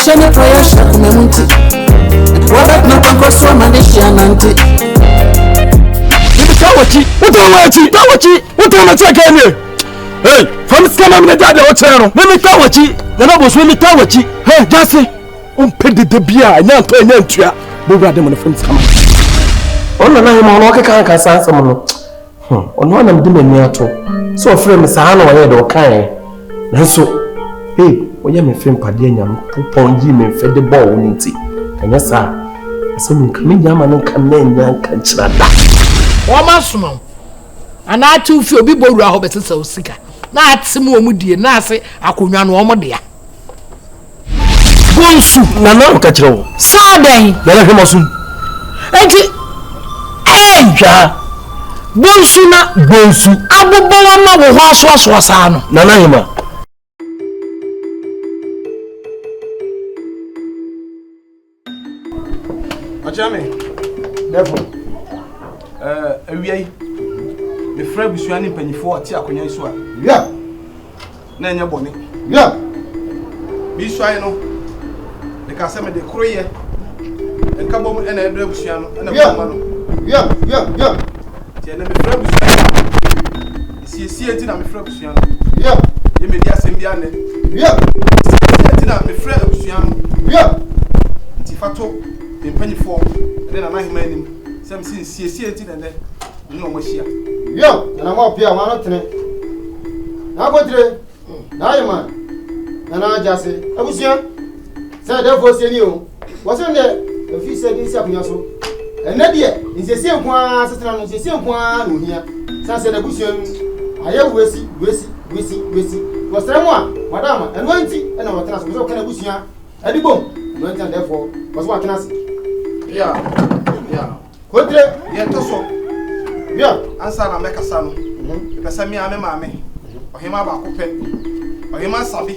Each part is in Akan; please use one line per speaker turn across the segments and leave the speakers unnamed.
shane fire shaku memunti. Wabat na pankoswa manisha nanti.
Tawachi, what on a check any? Hey, from Scamam the Dada Hotel, let me tawachi, the nobles will me tawachi. Hey, Jassy, paid the beer, and young to an entry, but rather than from Scamam. On the name of Walker can't answer someone. On one of them near to. So, friend, Miss Hano, I had okay. And so, hey, when you may film Padina, Pupon Jim and fed the ball, Ninty. And yes, sir, some coming young and come in young country.
Woman, and I too feel be bold Robert so sick. Not some woman, dear Nasi, I could run one dear.
Bonsu, Nana Catro,
Saturday,
let him soon.
And Bonsu, Abu Boma was
Nana.
Ajame, therefore. Awie me fra busuani mpanyifo ati akonya iso a
ya
na enya bone
ya
bi suai no de ka se me de kroye enka bom ena edra busuano ena boma no
ya
ti ena me fra busuani si eti na me fra busuano
ya
ye me dia sem dia ne
ya
si eti na me fra busuano
ya
ti fato mpanyifo ena na hima anim sem si eti na ne no mo hia
yo na mo pia wa no tene na go tire na yema na jase abusia say dey for seni o wo se nde fi se di si akunya so ene de nsesie kwa sesena no nsesie kwa no hia san se da busia aye wesi wo sere mo a madama eno anti na wo tena so so kana busia adibom no anti therefore wo so wa tena se
ya
go tire
ye to so
ya
ansa na mekasa no pesa mi ame maame ohima ba ko pe ohima Sabby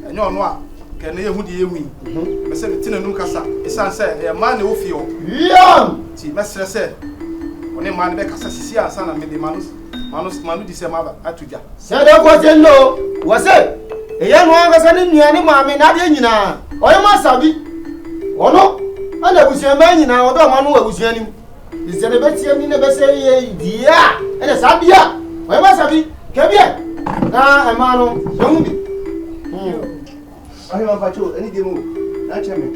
enye ono a ke na yehu de yehu pesa bi tina num kasa isan se e ma na ofio
ya
ti mesre se oni ma na be kasa sisi ansa na me de manu di se ma ba atuja
se da ko tenno wo se e ya no angasa ni nuane maame na de nyina ohima Sabby ono ana busia ma nyina odo ma no wa busia ni Is the best year in the best year, dear, and a Sabia. Why was Sabby? Cabia? Ah, a man, don't be. I have a two, any demo. Not me.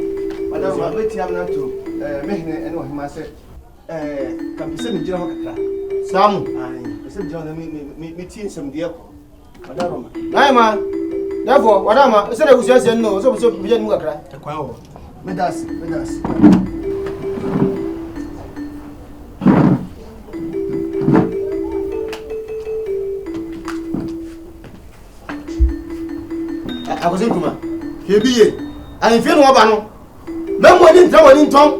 Madame, I wait here not to make and what he must say. Come to send me John. Some, I said, John, me tea some dear. Madame, I man. Therefore, Madame, I said I was just no, so we didn't work right. With us. I was in Kuma. He be ye. And if you know about no one in trouble in Tom.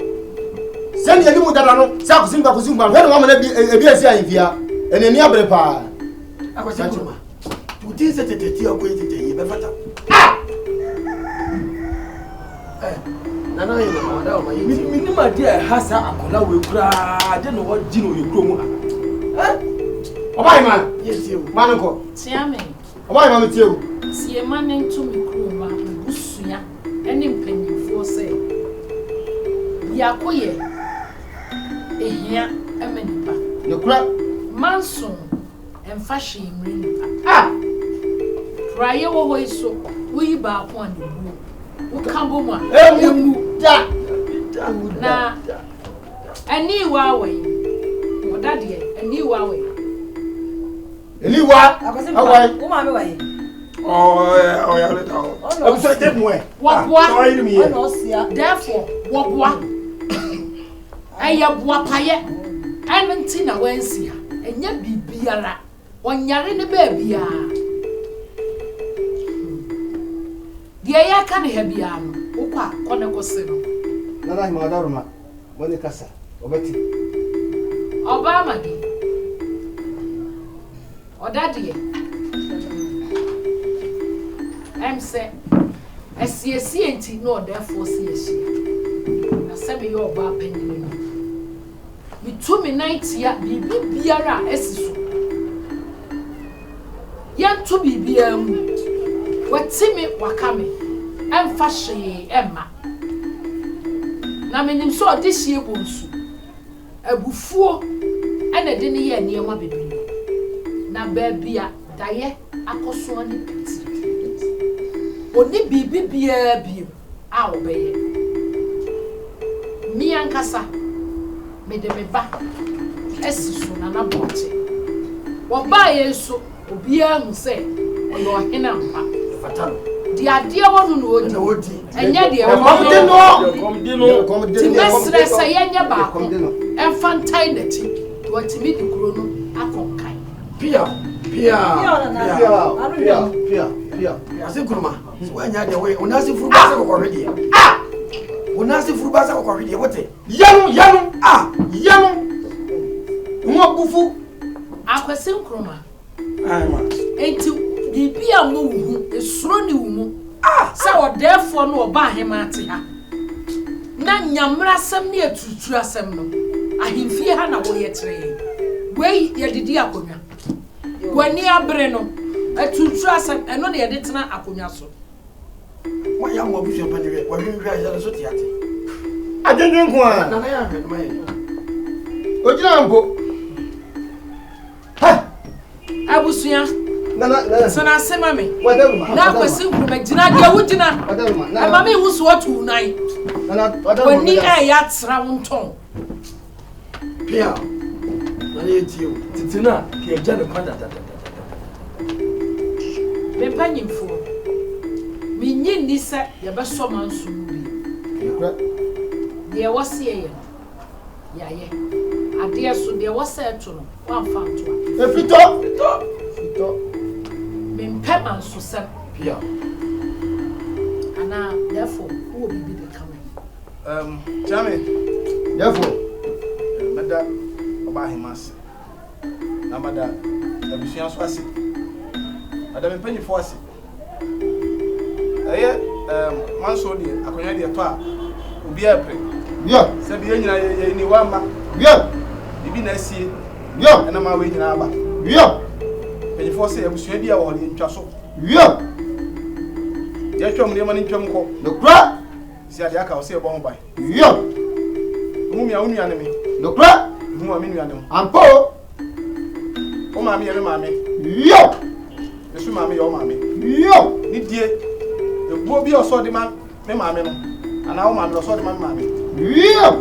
Send your little Dano, Sakusim Bakusuma, when a woman be a BSI in Via, and any other pa. I was in Kuma. To this at the tea of waiting to you, but
my dear has a color will cry. I don't know what Gino you grow.
Oh, my man, yes, you, Manako.
Siame.
Oh, my mamma, too.
See a man into me, Kruma, Busia, and in penny for say. Yakoye, a here, a menipa.
The crap,
Manson, and fashion ring.
ah,
Try your way so we back one. Who come one? Now, a new YAHWEH. What that year, a new YAHWEH.
Anyway,
Away.
Oh, yeah, let out.
I'm so dead way.
What? Therefore, what? I have wapaya. I mean, Tina Wensia, and yet be beara. One yard in the baby. The air can have yam. Opa, Conacosino.
Nana, my daughter, when the casa, Obeti.
Obama. Or daddy. I'm say, I see a CNT, no, therefore, see a she. I said, your bar penny. Me 2 minutes here, be biara, esisu. Yan to be what Timmy Wakame. ɛmfa hwee ɛma na menim so ɔde hye bonsu abufuo ɛna de ne yɛ nneɛma bebree na baabi a daeɛ akɔsoɔ ne piti oni biribi biara bio a wɔbɛyɛ mi ankasa mede me ba asi so na na bɔkye wɔbaa yɛ so obiara hu sɛ ɔyɛ ɔhene mpa di adeɛ wɔ no na ɔdi ɛnyɛ deɛ wɔdi no ti mɛsrɛ sɛ yɛnyɛ baako ɛmfa ntae n'akyi wɔtumi de kuro no akɔnkan
pia ase kuruma wanya de we onase furu ba se kokɔhwedeɛ onase furu ba se kokɔhwedeɛ wote
yanu mo bufu
akwese nkroma enti bibi a mo wu esuro ni wu mu sɛ ɔdɛfo no ɔba ahema ate ha na nyamra asɛm ne atutu asɛm no ahemfie ha na wo yɛ tere wei yɛ didi akonwa wani abre no atutu asɛm ɛno ne yɛde tena akonwa so
wanya mo abusu paniwe wahwehwa ya so tiate
adwendwen ko a
na ya hwɛ no mai
ogyina mpo
abusua
na
sana sema me
wadaluma
na kwesi nkruma gina de wugina
wadaluma
ma me wusu watu nan wani ya tra wonton
pia na ye tio titina ke gya ne kwanda
me panyimfo me nyi ni se ye be so manso bi de wose ye yaye ade so de wose eto no wan fa nto
efito
me mpema nso se
pia
ana therefore who will be the coming
Jamie
therefore
mada oba himase na mada abusua so ase adam mpanyifo ase manso de akonya de to a obi apre se bi nyina ye ni wama bibi na asie na ma we nyina aba mpanyifo se abusua bi a wo de ntwa so ye twam ne ma ne ntwam ko
dokra
si ade aka wo se bo ho bai mu mi a wonu ane me
dokra
mu a me nuane mo
ampo
o ma me ye me ma me esu ma me ye o ma me ni die egbo bi oso de ma me ma me no ana o ma me oso de ma me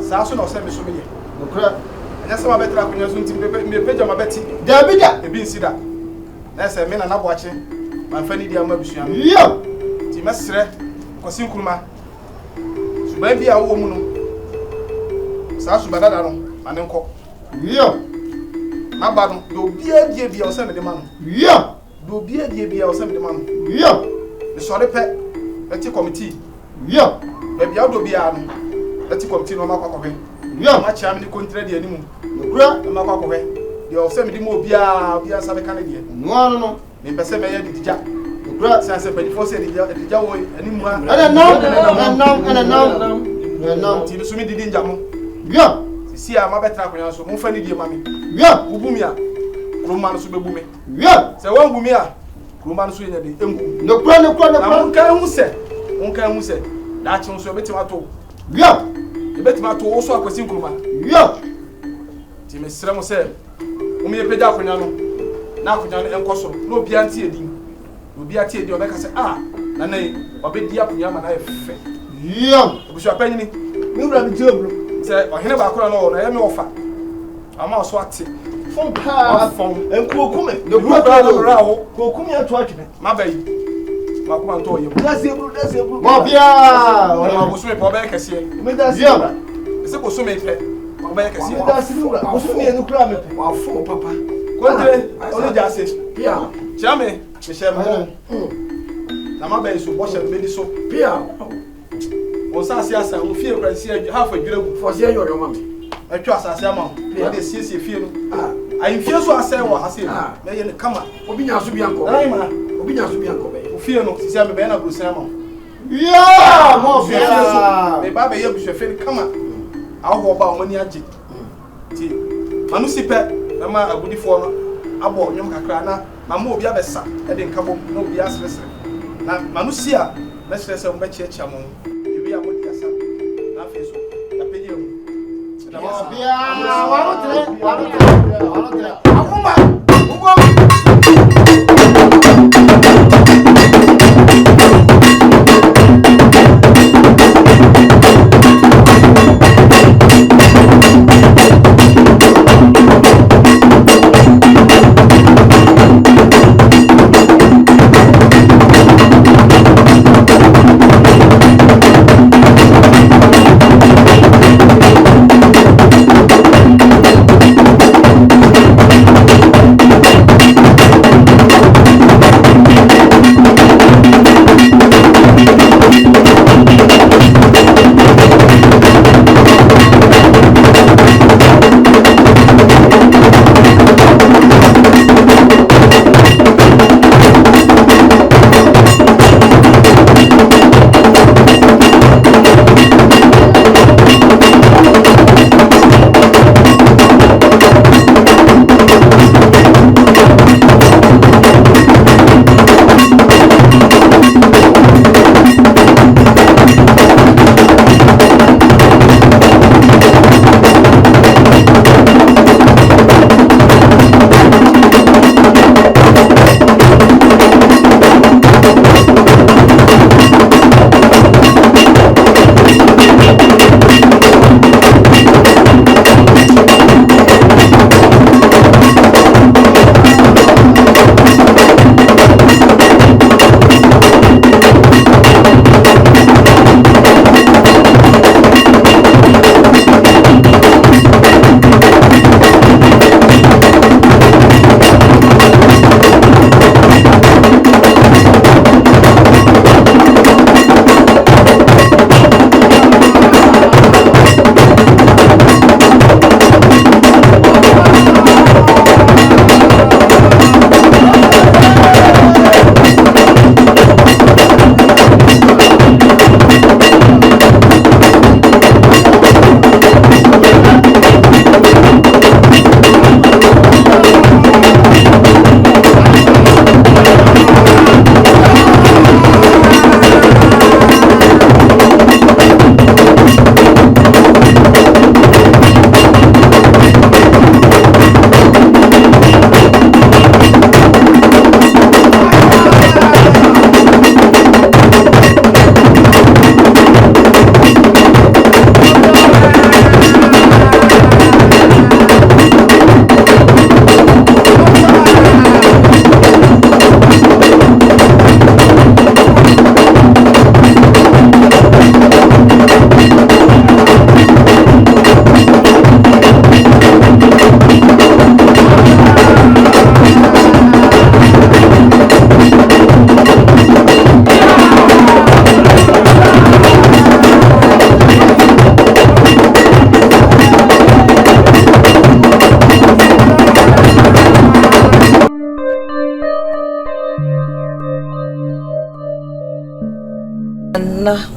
sa so na o se me so me ye
dokra
anya se ma betra kunya so nti me peja ma beti
dabida
ebi nsida na se me na na boache ma fa ni dia ma busua no ti mesre kosi nkuruma suba bi a wo mu no sa suba dada no ane nko aba no do bia bia o se me de ma no do bia o se me de ma no me sore pe eti committee be bia do bia no eti committee no ma kwa kwa ma chia me ni kontra de animu
dokra
ma kwa kwa de o se me de ma bia sabe kan de
no
me pese me ye didija
dokra
sa se pe fo se didija wo animu a
ana no
ti so me didi njamo si a ma betra akonya so mo fa ni die ma me ubumi a kroma no so bebu me se wa ubumi a kroma no so nya de engu
dokra
na mo kan hu se da chi so betima to betima to wo so akwasi kroma ti me sere mo se mo me peda akonya no na akonya no enko so na obi anti edin obi ati edi obeka se na nai obedi akonya ma na efe obusu apanyini
mi wura mi jobro
se ohene ba akora no na ye me ofa ama so ate
fon pa enkuokume
dokra no rawo
kokumi ato atwe
mabai makuma nto yem
dasebru mo bia
wala bosume po ba kese
me dasebru
se bosume pe po ba kese
me dasebru bosume enu kura me pe
wa fo papa
kontre onu jase
pia
chame me shem na mabai so bo shem bedi so
pia
o sa asa o fie kra si half adwiragu
for se yo mama
atwa asase ama o de siesie fie no ayi fie so asa wo ase me ye ne kama
obi nya so bi anko
ai ma
obi nya so bi anko be
o fie no sisi me be na brusa ama
mo bia
me ba be ye buhwe fie kama awo ba o mani age ti manu sipe na ma agudifo no abo nyom kakra na ma mo obi abesa e de nkabo na obi asresre na manu sia let's say some better chamo. You are what you are. That face. The page.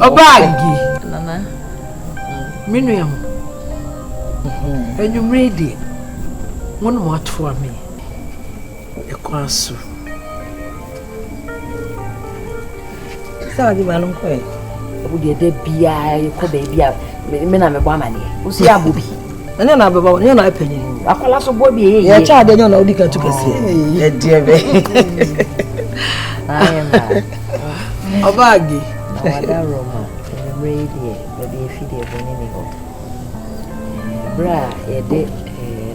Obagi. Nana. Minuam. And you ready? One more for me. A consul.
Sabby Malunque. Would you be a baby? Men I'm a woman. Who's your booby? And then I've about your opinion. I call us a boy. Your child, they don't know the country. Dear. I am Obagi. Wada Roma, radio, baby, if you did any bra, a day,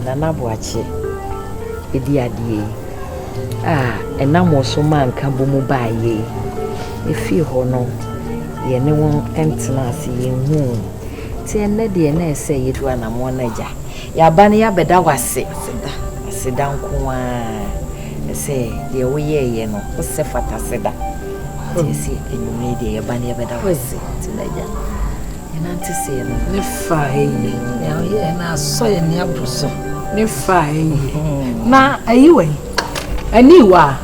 Nana Boache, a dear dear. Ah, and now more so man can boom by ye. If you honor, ye no one emptiness in whom. Say, Neddy and I say it when I'm one edger. Ya banny, ya bed, I was sick. I sit down, say, dear, we ye, no, what's the fat I said that. See, and you made a banner, but I was it today. And Auntie say, Nify, and I saw you near Brussels. Nify. Now, are you a newer?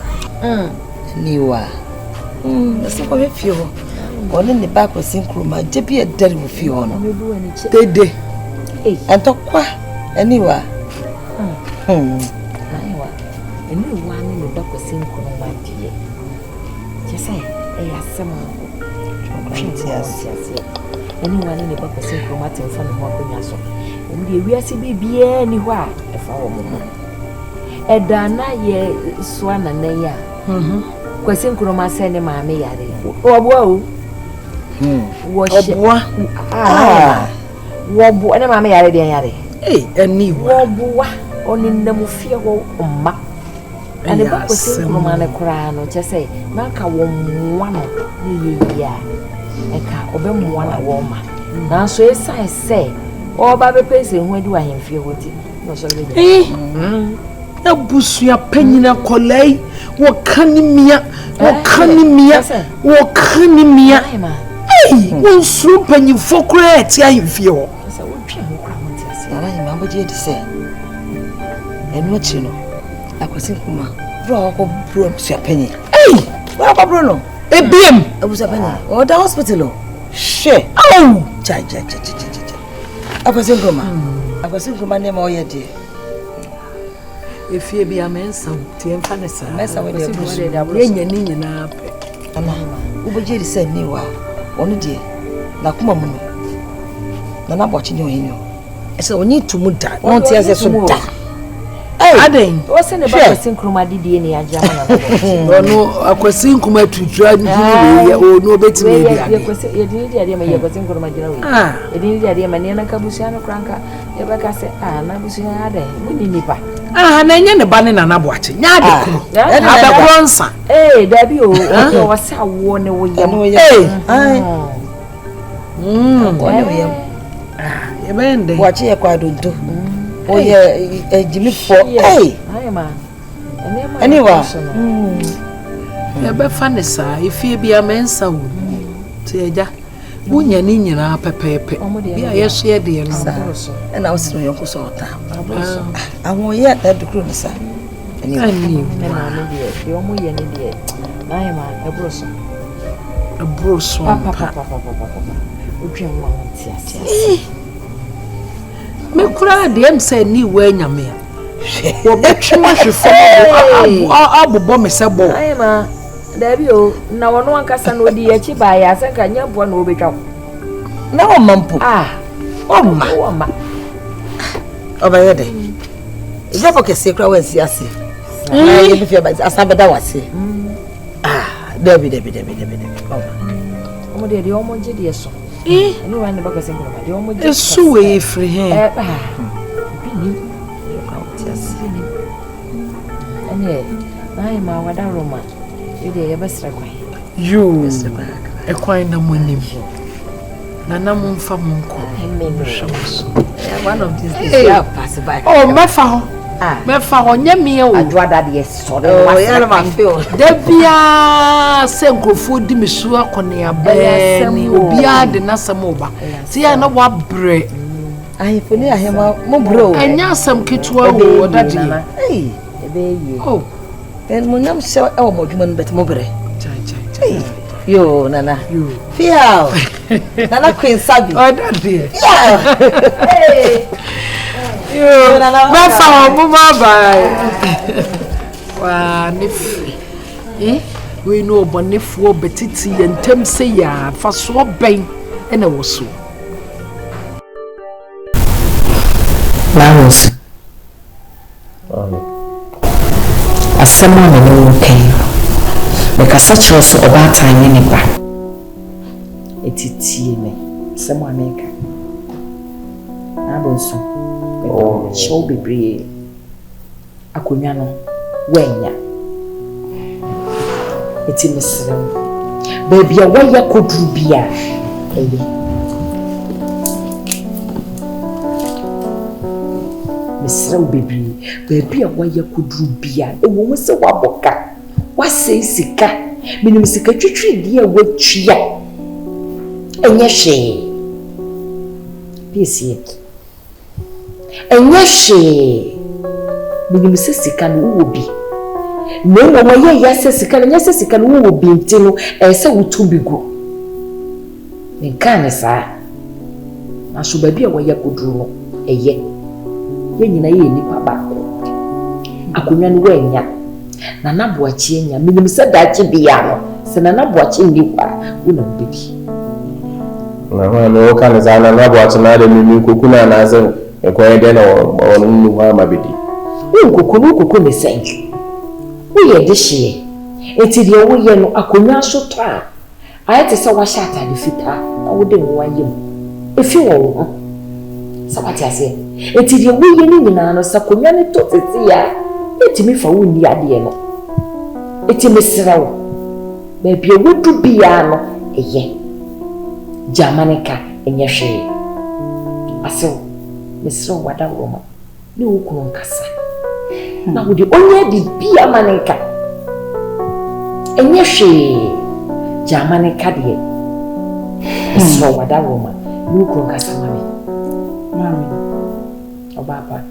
Newer. That's not a few. One in the back was in crew, my JP a dead with you on. They did. And talk qua anywhere. A new one in the back was in crew, my dear. Just say. anyone in the back of St. Cromatin from the Moconaso. And we are see be anywhere if our woman. Edana ye swan and neya. Question Croma send him a mayade. Oh, whoa. Waboa. Waboa, and a mamma yade. Eh, and me waboa on in the Mufia ma. And the back of St. Cromana crown, just say, Naka one ya. Eka obem one woman. Now so I say, oh, Baby Pacing, where do I feel with it? No, so na busu ya penyi na kolei wo kanimia wo nsu penyi fokra etia himfie ho sa wo twa ho kra monti ase ara ni mambo je di se enu achi no akwase kuma bro ko bro su ya penyi wa ko bro no ebiem abusa penyi o da hospital o she au cha akwase kuma ne ma o ye di efie bia mensa tie mfa ne sa mensa we de busu ye nyani nyina pe ana ubeje di se ni wa onu die na kuma mu no na bochi ni ohinyo ese onyi tumu da won tie se so da aden o se ne ba kwasin kroma didie ni aja ma no akwasin kuma tutua ni we o no beti me dia ye kwasin ye dini dia ma ye kwasin kroma jira we ye dini dia ma ne na kabusia no kranka ye ba ka se na busia aden muni nipa na nya ne ba ne na boache nya de kuro abekro nsa dabi o wasa wo ne wo yam wo ne wo yam ye bende boache ye kwa dodo o ye jimi fo ma anyway ye be fa ne sa ifie bia mensa wo ti eja bunya ni nyina pepepe bia ye so ye de no na wo sino yonko so ota awon ye da dukuru ni sa anyway na no de yo mu ye ni de na ye ma ebroso papa otwe mo anti ase me kura de em say ni wa nyame wo betwe mo hwefo abobo me se bo aye ma dabi o na wono ankasa no di ya chi ba ya sanka nya bo na obetwa na o mampo o ma obaye de ifa fokese kra wansi ase na ye bi fi ba asabeda wase dabi omo de omo je de so no wan ba kwese nkoma de omo je so we free he bini ka utiase ane na ma wada roma ide ya basra kwai you ekwai na monim na na mumfa munko one of these days ya pass by mefa ho nyame o Adjoa dade sore wasa ma feel da bia senkrofo di mesu akone abe ni obia de nasam oba ti ya na wa bre ahefoni ahema mo bro enya asam ketua o dade ebe ye then mo nyam se e wo modwuma no bet mo bre yo nana feel nana queen Sabby dade yo ma fa mo ma ba wa nif we know bonifo betiti yentem se ya fa so ben ena wo so Lawrence asema na no okay because such was about time ni ba etiti me asema America na bonso show bebre akonya no wenya eti mesrem baby a waya kodru bia mesrem baby a waya kodru bia ewo mo se waboka wasei sika minim sika twetwe dia watwia enye hwe piesie enye hwe minim se sika no wo bi no no waye yase sika no yase sika no wo bi ntino ese wutu bigo nkan sa na so baby a waya kodru no eye ye nyina ye nipa ba akonya no wanya na boachi enya minim se dachi bia no se na boachi ndi kwa wo na obebi
na no kana zana na bo atena de mi kokuna na asen ekwan de na onu nu ha mabedi
nkukunu ne sen wo ye de hye enti de wo ye no akonwa so to a ayete se wa shata de fita na wo de wo ayem efi wo sabati ase enti de wo ye ni nyina no sakonwa ne to tete ya etimi fa wo ni ade no etimi srawo ba bia wo du bia no eye Jamanica enye hwe aso mesro wada roma ni ukuru nkasa na wo de onye di bia manika enye hwe Jamanica de mesro wada roma ni ukuru nkasa mami obaba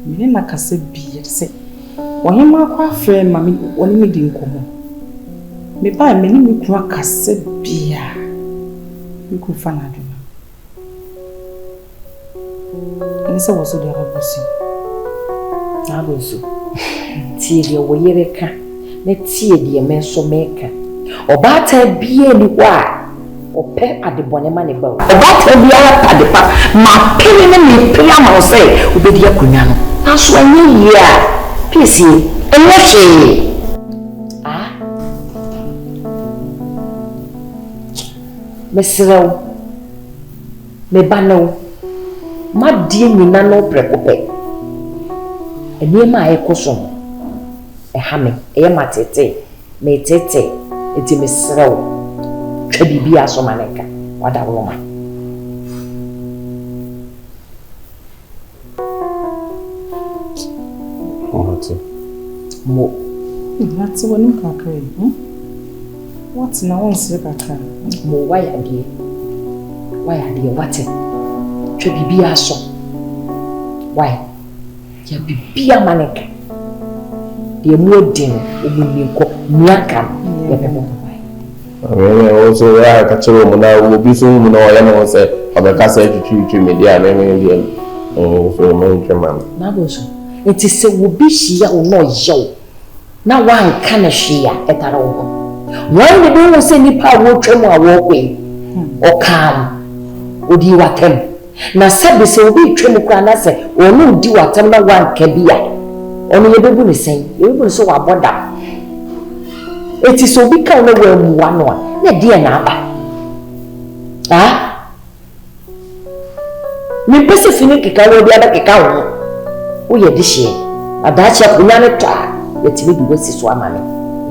mini nakasa bia se ohima kwa frɛ mami woni mi di nkomo me ba me ni mi kura kasa bia you could find out. And this was the other person. I was so. Tia, we yereka. Let's see the immense maker. Or batter be any why. Or pet at the bonneman about. Or batter be at the park. My penny me piano say, Ubedia Cunano. That's when you hear. PC, and what she. Mesrel me bano ma die nyina no prekope eniema ekosom ehame matete me tete eti mesrel twa bibia asomaneka wada woloma mo
that's one kakre What's now on Siraka?
Mo why idea? What? Be a song. Why? Ya bibia manek. The more din, Miaka,
also, I catch a woman now will be soon. No, I know, say, of a cassette to media, maybe, for a major man.
Naboso, it is a wubishi or no yo. Now, one can she at all. When the do say nipa wo twem walkway or calm would you attempt na Sabby say obi twem kwa na say onu di watem na wan ka bia onu ye bebu ni sen ye bebu so wa boda eti so bi ka na wa mu wa no na die na aba mi pese fini kika wo bia da kika wo ye di hye adachi akunya ne ta yetimi bi wasi so amane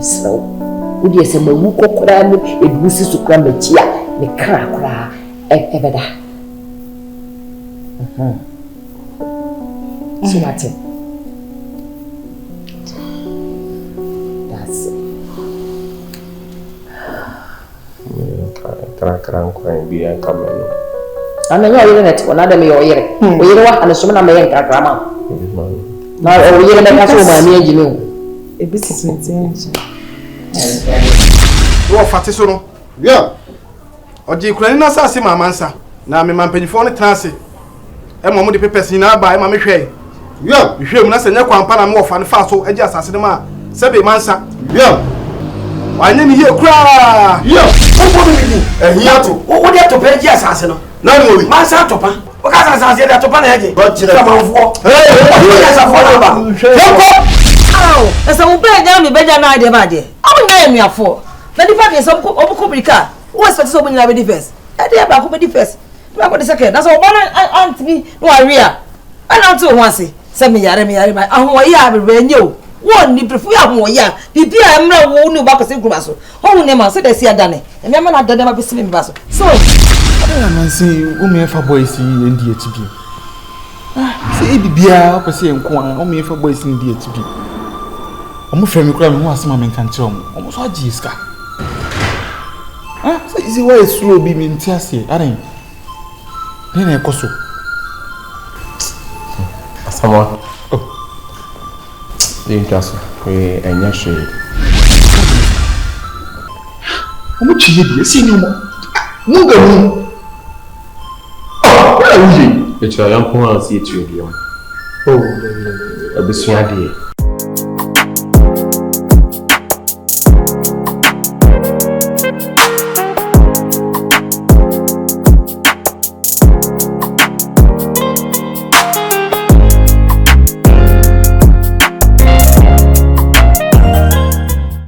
isro Udi ese mawu kokora no edusi sukra machia ne kra kra ebeda so what that's
kran bi an kameno
ana ya yele net wona da me yo yere o yere wa ana so na me yan kra ma na o yere na ka so ma mi agini o
ebisi sintin
wo fate so no yeah oje kurani na sase mamansa na me mampanyifo ne transe e mo de papers ni na ba e ma me hwe yeah hwe mu na se nya kwampa na me wo fa ne fa so age asase ne ma Sabby mansa yeah wanye ni ye kura yeah wo bo mi ni ehia to wo de to pe age asase no na ni owi mansa to pa wo ka asase de to pa na age go chira manfo wo ya sa fo na ba yoko
esa wo be nya me beja na ade ba de awu na emi afo na di fa ke so obuko brika wo expect so bunya be di first e de ba ko be di first ba ko di second na so bona aunt mi no area ana to ho ase se me yare ba Anhwere ya be nye o wo ni prefu ya ho ya bibia emra wo ni ba ko se group so ho ne ma so de si adane e me ma na adane ma be simi ba so
I man say o me fa boys ndi etibi say bibia ko se enko an o me fa boys ndi etibi omo frame kura me ho asema me kan kire omo so agi iska so is why slow be me ntiase aren na ekoso
asama Dacosta, we enya shade.
Omo chiye bi esi ni mo. Mu ga mu. Where are you?
It's a young woman see it you. Oh, a bit